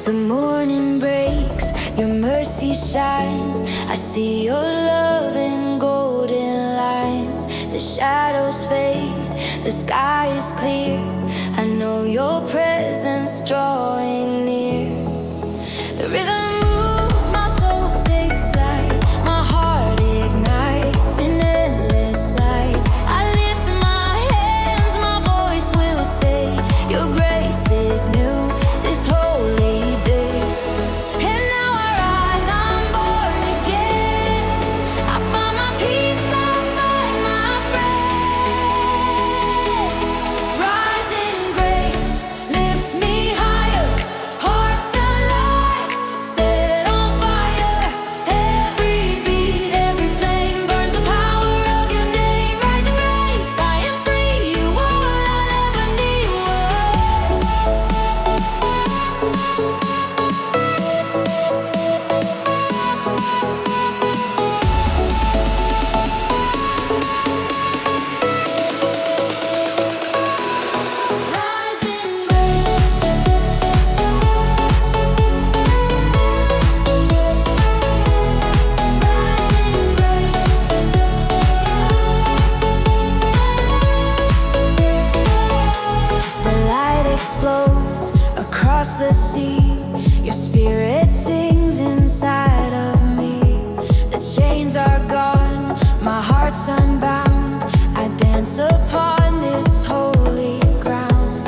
The morning breaks, your mercy shines. I see your love in golden lines. The shadows fade, the sky is clear. I know your presence drawing near. The rhythm moves, my soul takes flight. My heart ignites in endless light. I lift my hands, my voice will say, your grace is new this holy day. And now I rise, I'm born again. I find my peace, I find my friend. Rising grace lifts me higher. Hearts alive, set on fire. Every beat, every flame burns the power of your name. Rising grace, I am free. You are all I'll ever need. Rising The light explodes across the sea. Your spirit sings inside of me. The chains are gone, my heart's unbound. I dance upon this holy ground.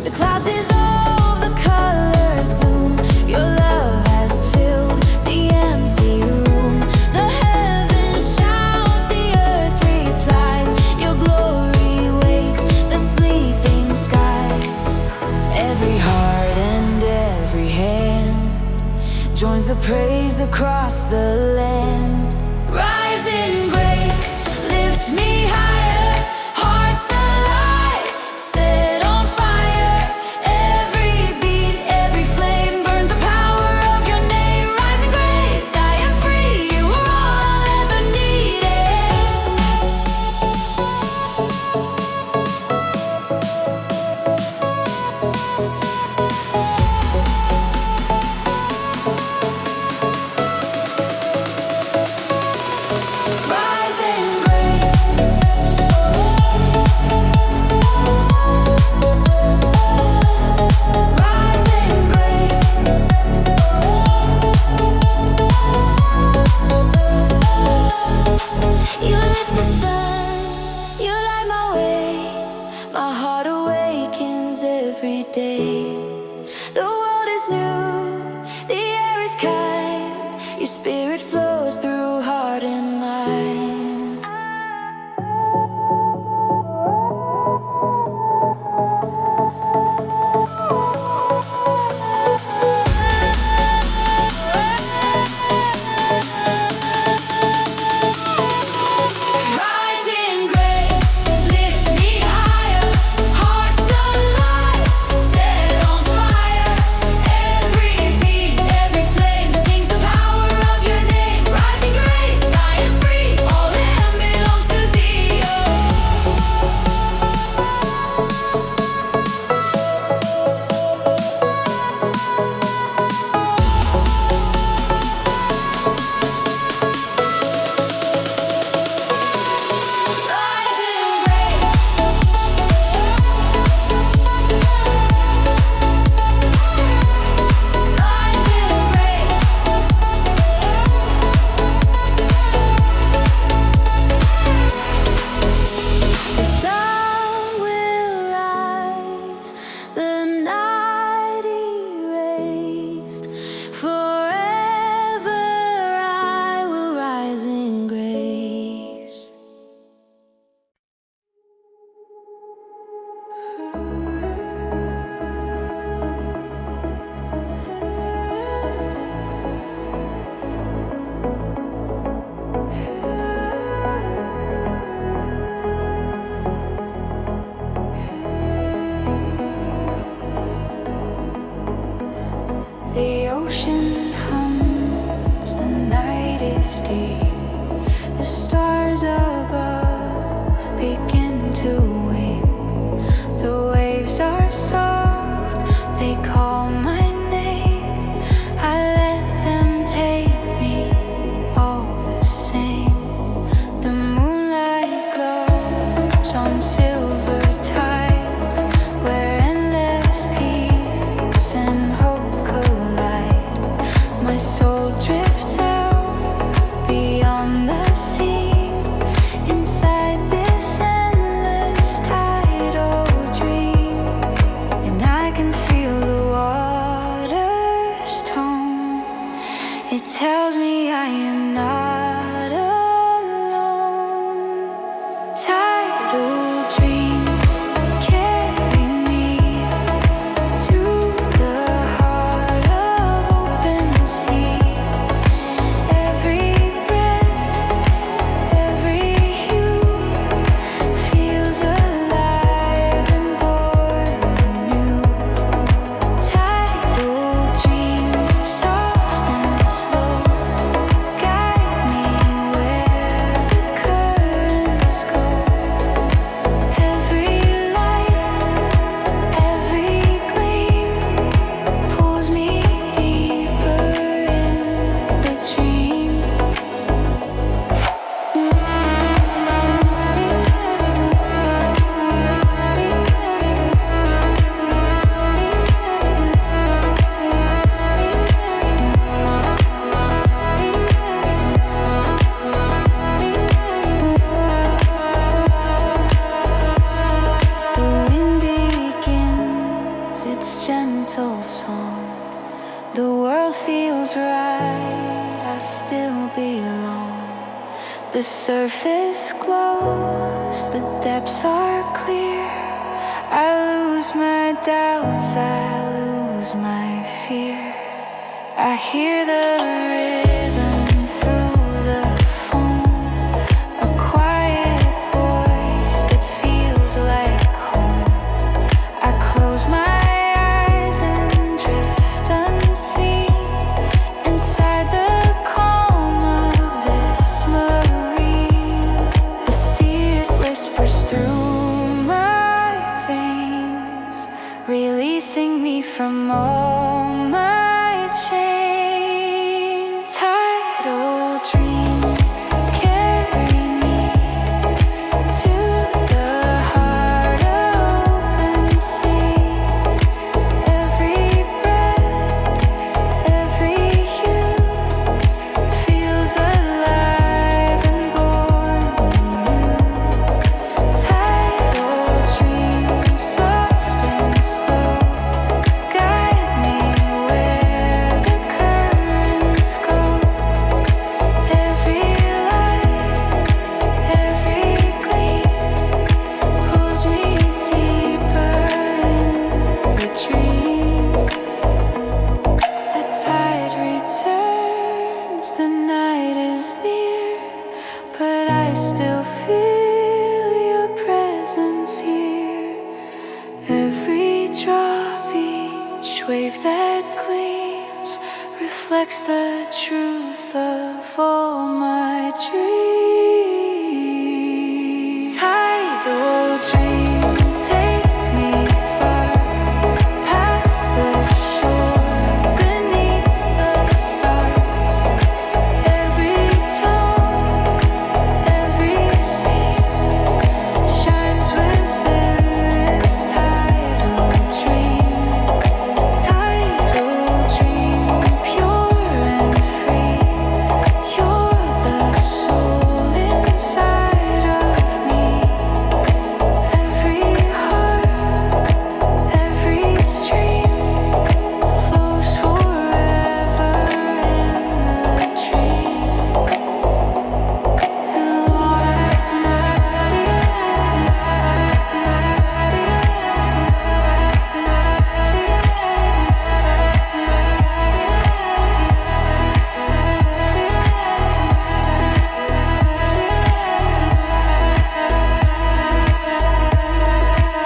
The clouds dissolve, the colors bloom. Your love has filled the empty room. The heavens shout, the earth replies. Your glory wakes the sleeping skies. Every heart and every hand joins the praise across the land. Rising grace, lift me higher. Hearts alive, set on fire. Every beat, every flame burns the power of your name. Rising grace, I am free. You are all I'll ever Rising grace. Rising grace. You lift the sun, you light my way. My heart awakens every day. The world is new, the air is kind. Your spirit flows through heart and mind. Rising grace, lift me higher. Hearts alive, set on on silver tides, where endless peace and hope collide. My soul drifts out beyond the sea, inside this endless tidal dream, and I can feel the water's tone. It tells me I am not alone. Tidal dream, carry me to the heart of open sea. Every breath, every hue feels alive and born anew. Tidal dream, soft and slow, guide me where the currents go. Every light, every gleam pulls me deeper in the dream. The wind begins its gentle song. The world feels right, I still belong. The surface glows, the depths are clear. I lose my doubts, I lose my fear. I hear the rhythm through the foam, a quiet voice that feels like home. I close my eyes and drift unseen inside the calm of this marine. The sea, it whispers through my veins, releasing me from all my chains. Tidal dream, carry me to the heart of open sea. Every breath, every hue feels alive and born anew. Tidal dream, soft and slow, guide me where the currents go. Every light, every gleam pulls me deeper in the dream. The tide returns, the night is near, but I still feel your presence here. Every drop, each wave that gleams reflects the truth of all my dreams. Tidal dream, take me far past the shore, beneath the stars. Every tone, every scene shines within this tidal dream. Tidal dream, pure and free. You're the soul inside of me. Every heart, every stream flows forever in the dream.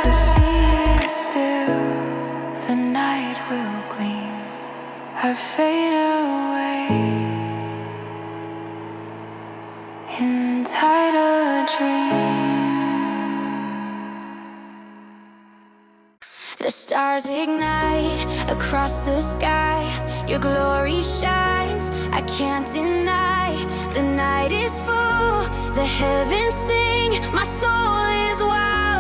The sea is still, the night will gleam. I fade away in tidal dream. The stars ignite across the sky. Your glory shines, I can't deny. The night is full, the heavens sing. My soul is wild.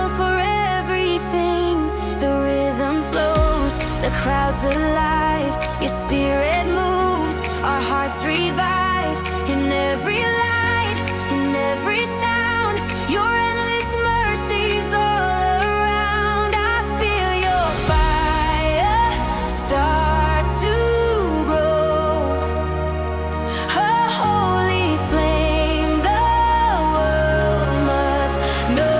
heart's alive, your spirit moves, our hearts revive. In every light, in every sound, your endless mercies all around. I feel your fire start to grow, a holy flame the world must know.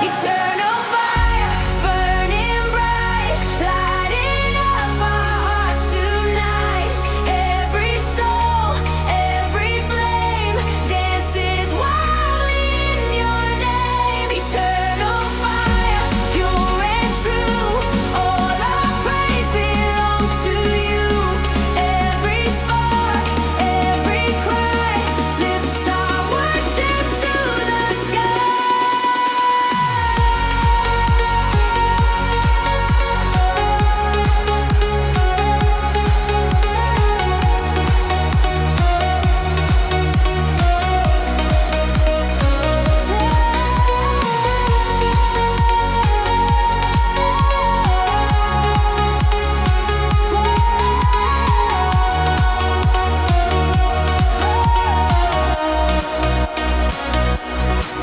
Eternal fire burning bright, lighting up our hearts tonight. Every soul, every flame dances wild in your name. Eternal fire, pure and true, all our praise belongs to you. Every spark, every cry lifts our worship to the sky.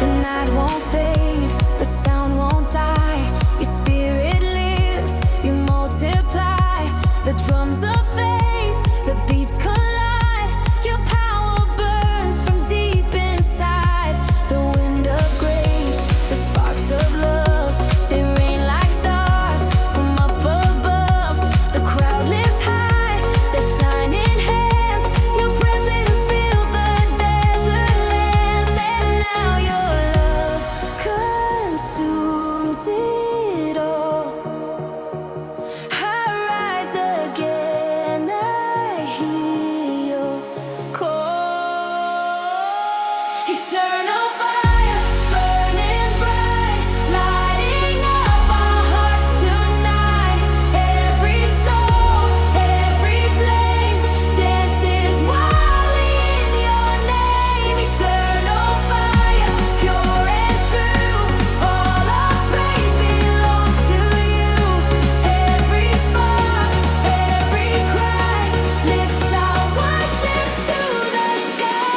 The night won't fade, the sound won't die. Your spirit lives, you multiply. The drums of faith, the beats collide. Your power burns from deep inside. The wind of grace, the sparks of love, they rain like stars from up above. The crowd lifts high, their shining hands. Your presence fills the desert lands. And now your love consumes it all. I rise again, I hear your call. Eternal fire burning bright, lighting up our hearts tonight. Every soul, every flame dances wild in your name. Eternal fire, pure and true, all our praise belongs to you. Every spark, every cry lifts our worship to the sky.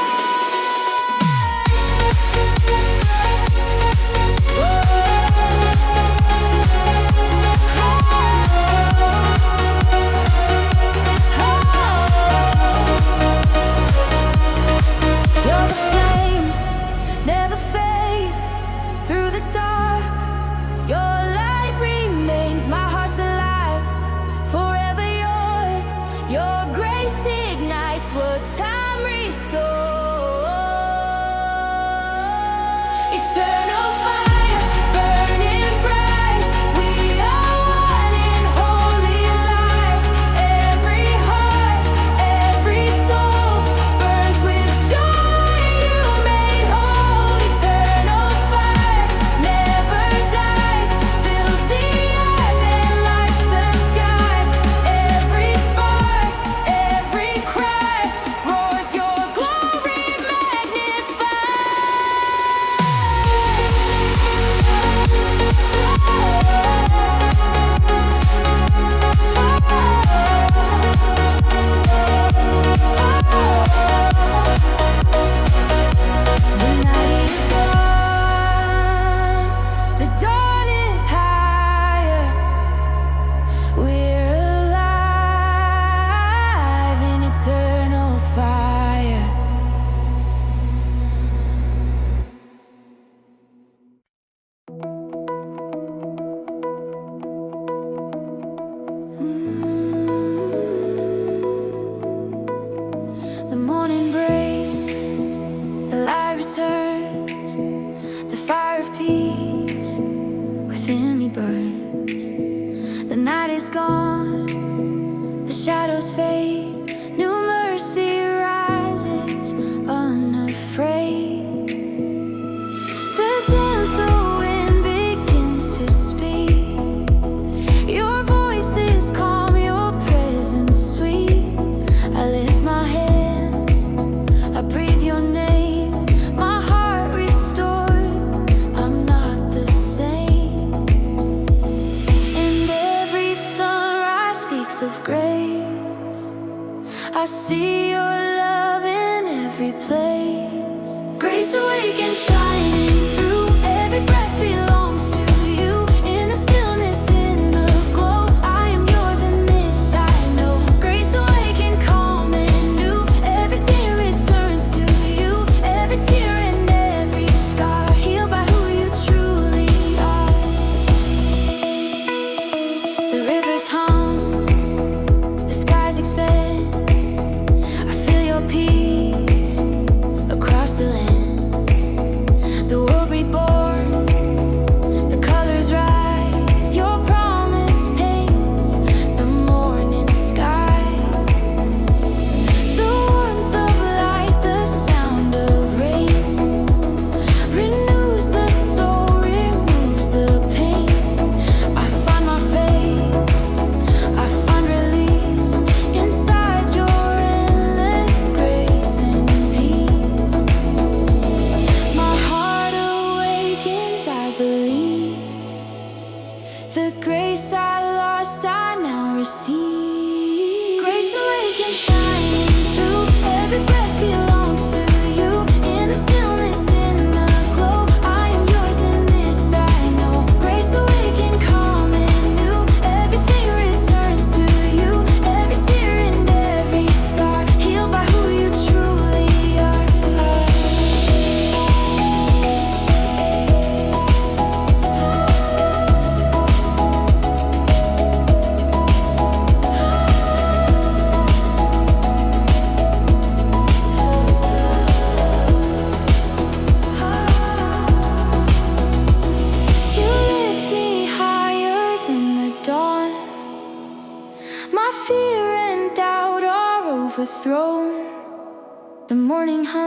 You're the flame, never fades through the dark. Your light remains, my heart's alive, forever yours. Your grace ignites what time restores. Eternal fire burning bright, we are one in holy light. Every heart, every soul burns with joy you made whole. Eternal fire never dies, fills the earth and lights the skies. Every spark, every cry roars your glory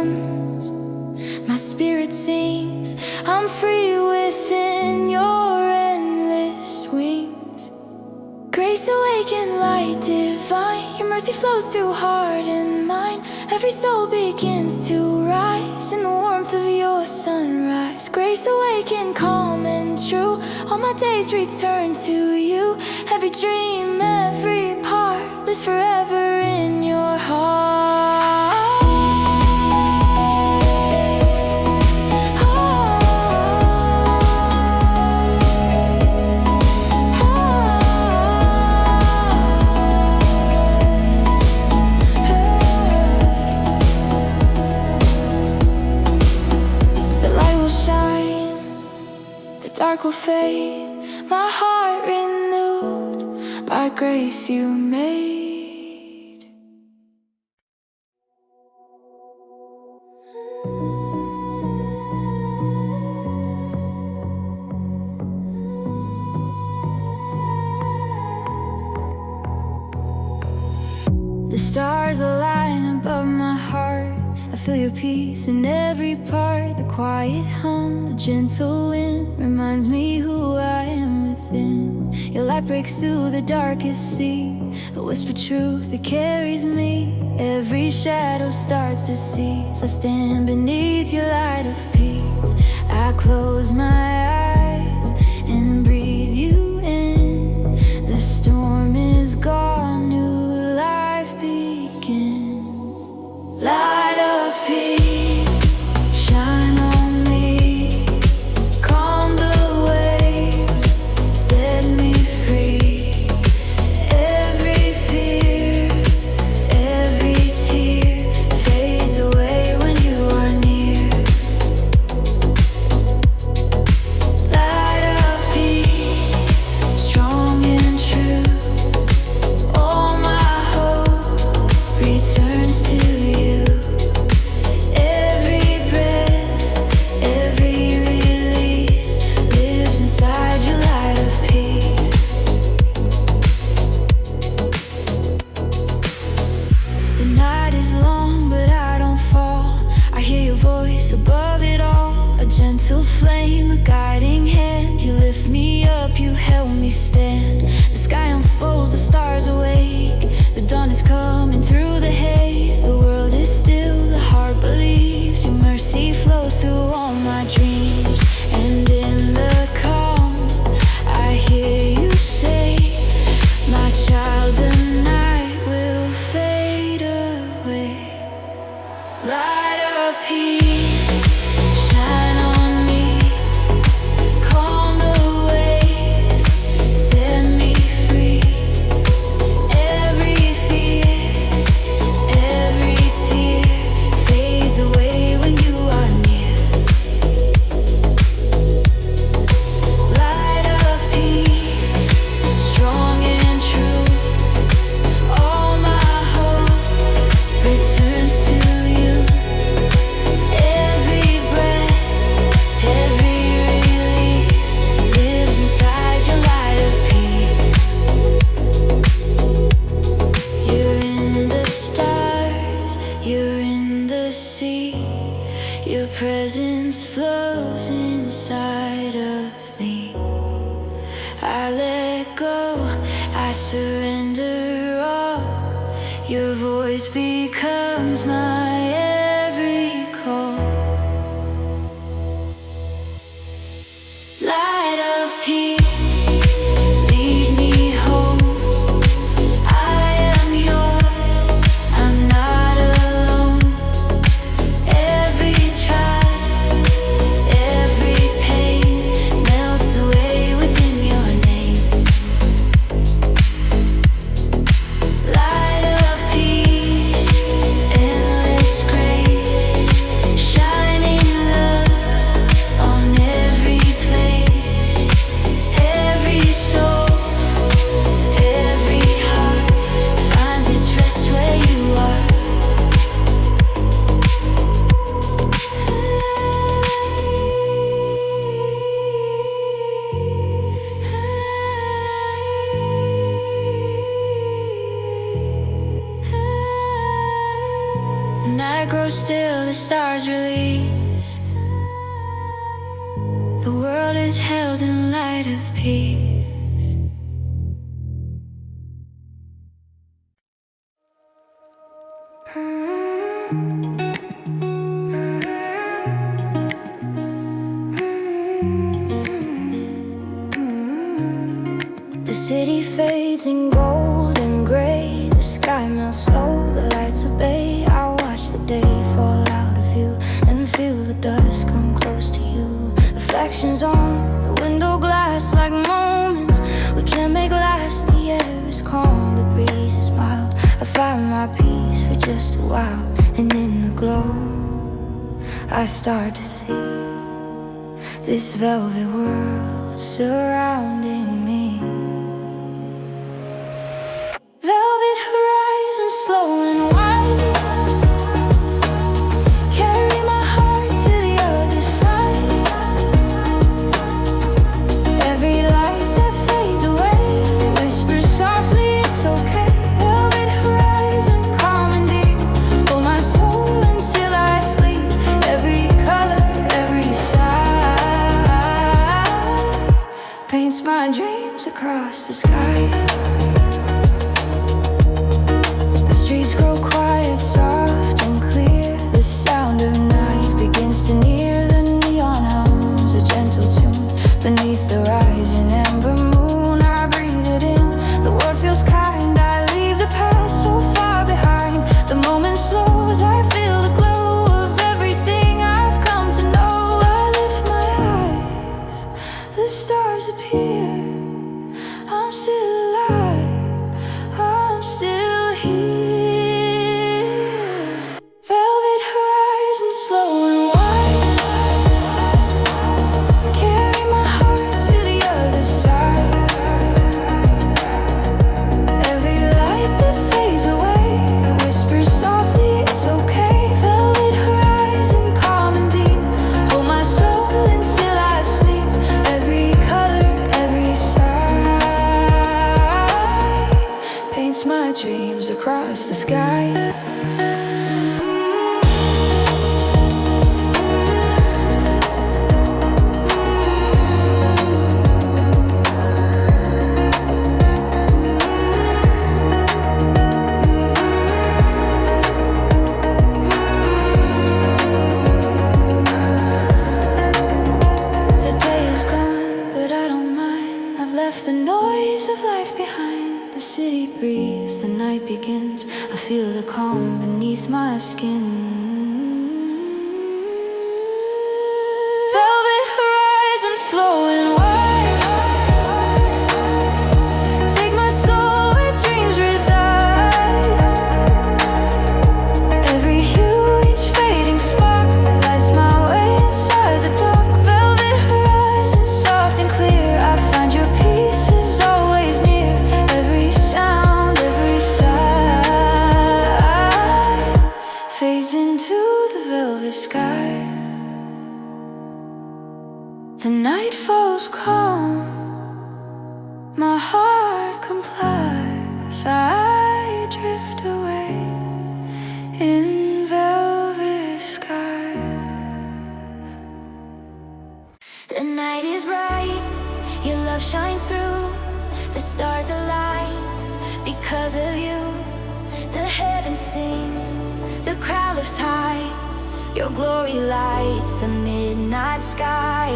hums, my spirit sings. I'm free within your endless wings. Grace awakened, light divine, your mercy flows through heart and mind. Every soul begins to rise in the warmth of your sunrise. Grace awakened, calm and true, all my days return to you. Every dream, every part lives forever in your heart. Dark will fade, my heart renewed by grace you made. The stars align above my heart. I feel your peace in every part. The quiet hum, the gentle wind reminds me who I am within. Your light breaks through the darkest sea, a whispered truth that carries me. Every shadow starts to cease. I stand beneath your light of peace. I close my eyes and breathe you in. The storm is gone, new life begins. Light of peace, shine on me, calm the waves, set me free. Every fear, every tear fades away when you are near. Light of peace, strong and true, all my hope returns to you. Above it all, a gentle flame, a guiding hand. You lift me up, you help me stand. The sky unfolds, the stars awake. The dawn is coming through the haze. The world is still, the heart believes. Your mercy flows through all my dreams. And in the calm, I hear you say, my child, the night will fade away. Light of peace, your presence flows inside of me. I let go, I surrender all. Your voice becomes my every call. Light of peace, light of peace. The world is held in light of peace. The city fades in gold and gray. The sky melts slow, the lights obey. I watch the day fall out of view and feel the dust come close to you. Reflections on the window glass like moments we can't make last. The air is calm, the breeze is mild. I find my peace for just a while, and in the glow I start to see this velvet world surrounding me. Velvet horizon, slow and wide. Carry my heart to the other side. Every light that fades away whispers softly, it's okay. Velvet horizon, calm and deep. Hold my soul until I sleep. Every color, every side paints my dreams across the sky. Streets grow quiet, soft and clear. The sound of night begins to near. The neon hums a gentle tune beneath the rising ember moon. I breathe it in, the world feels kind. I leave the past so far behind. The moment slows, I feel the glow of everything I've come to know. I lift my eyes, the stars appear. I'm still alive, I'm still here. Velvet horizon, slow and wide. Carry my heart to the other side. Every light that fades away whispers softly, it's okay. Velvet horizon, calm and deep. Hold my soul until I sleep. Every color, every side paints my dreams across the sky. The day is gone, but I don't mind. I've left the noise of life behind. The city breathes, the night begins. I feel the calm beneath my skin. Velvet horizon, slow and wide. Take my soul where dreams reside. Every hue, each fading spark lights my way inside the dark. Velvet horizon, soft and clear. I find your peace is always near. Every sound, every side fades into the velvet sky. The night falls calm, my heart complies. I drift away in velvet skies. The night is bright, your love shines through. The stars align because of you. The heavens sing, the crowd lifts high. Your glory lights the midnight sky.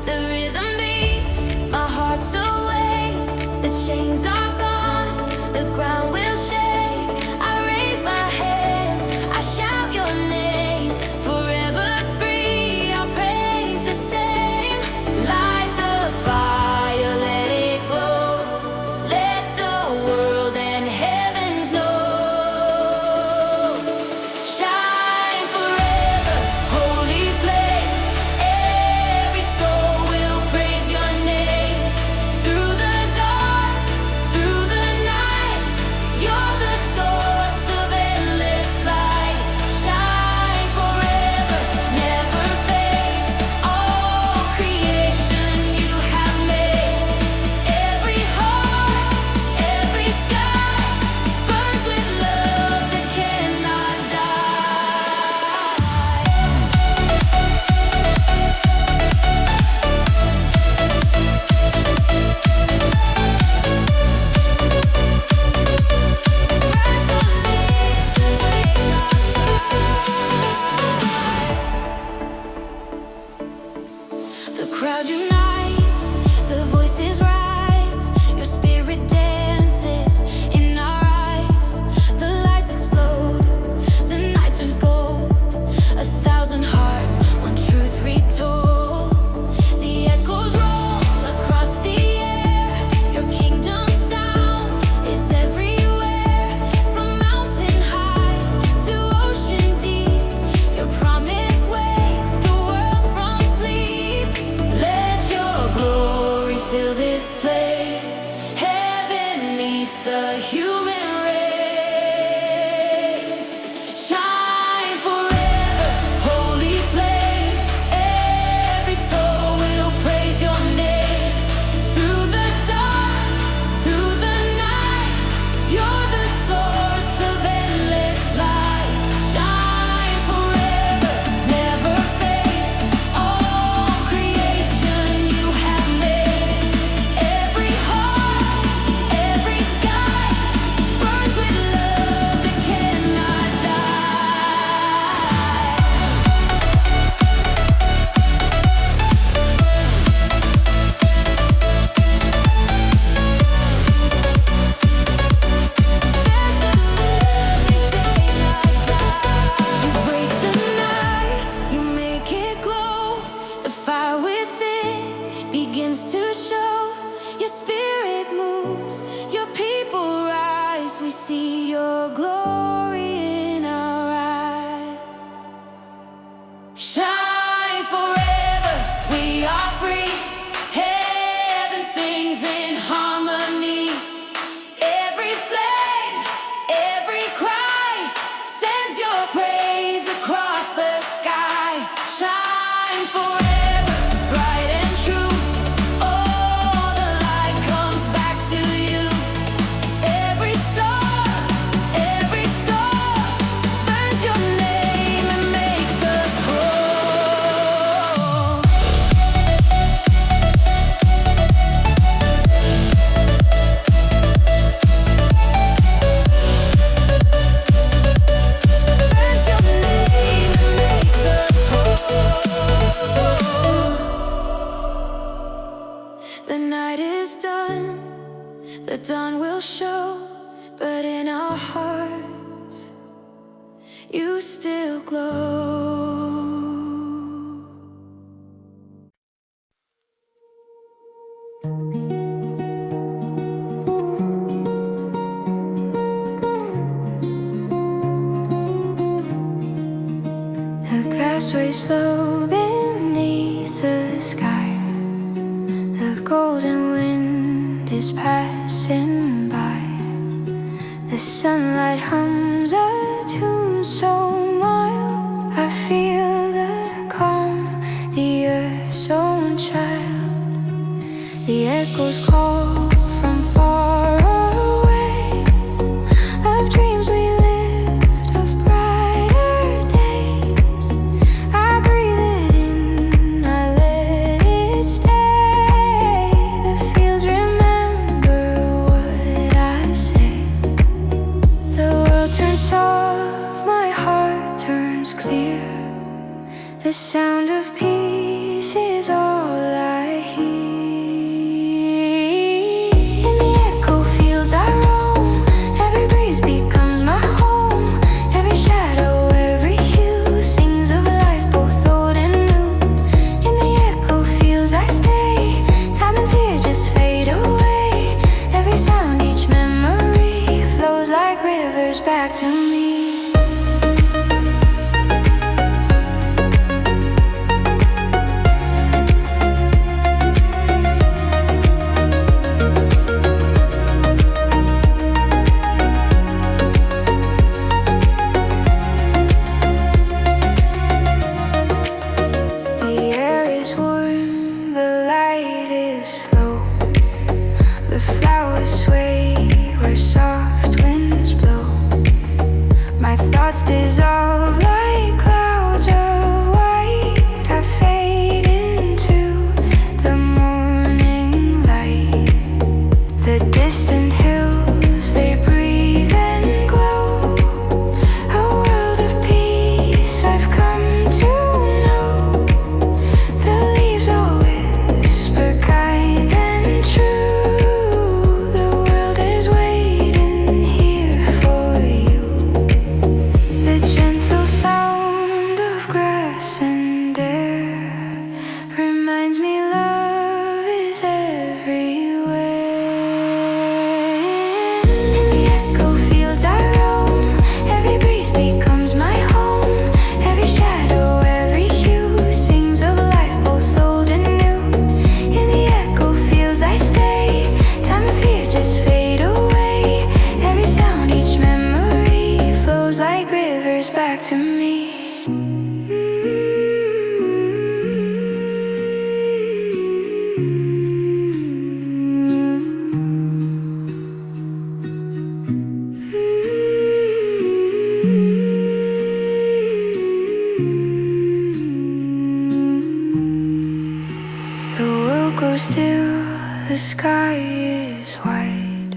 The rhythm beats, my heart's awake. The chains are gone, the ground will shake. I raise my hands, I shout your name. Forever free, I'll praise the same. Light the fire, let it glow. Let the world and heavens know. Shine forever, holy flame. Every soul will praise your name. Through the dark, through the night, The crowd unites, the voices rise, your spirit dances in our eyes. The lights explode, the night turns gold. 1,000 hearts, one truth retold. The echoes roll across the air. Your kingdom sound is everywhere. From mountain high to ocean deep, your promise wakes the world from sleep. Let your glory fill this place. Heaven meets the human race. Shine forever, holy flame. Every soul will praise your name. Through the dark, through the night, you're the source of endless light. Shine forever, never fade. All creation you have made. Every heart, every sky burns with love that cannot die. You break the night, you make it glow. The fire within begins to show. Your spirit moves, your people rise. We see your glory in our eyes. Shine forever, we are free. Heaven sings in harmony. Every flame, every cry sends your praise across the sky. Shine forever, bright and true. All the light comes back to you. Every star burns your name and makes us whole. Burns your name and makes us whole. The night is done, the dawn will show, but in our hearts, you still glow. The grass sways slow beneath the sky. The golden wind is passing by. The sunlight hums a tune so mild. I feel the calm, the earth's own child. The echoes call from far away, of dreams we lived, of brighter days. I breathe it in, I let it stay. The fields remember what I say. The world turns soft, my heart turns clear. The sound of peace is all I hear. In the echo fields I roam, every breeze becomes my home. Every shadow, every hue sings of life, both old and new. In the echo fields I stay, time and fear just fade away. Every sound, each memory flows like rivers back to me. The air is warm, the light is slow. The flowers sway where soft winds blow. My thoughts dissolve like clouds of white. I fade into the morning light. The distant hills, they breathe and glow. A world of peace I've come to know. The leaves always grow still, the sky is white.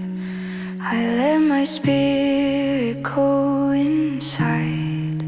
I let my spirit go inside.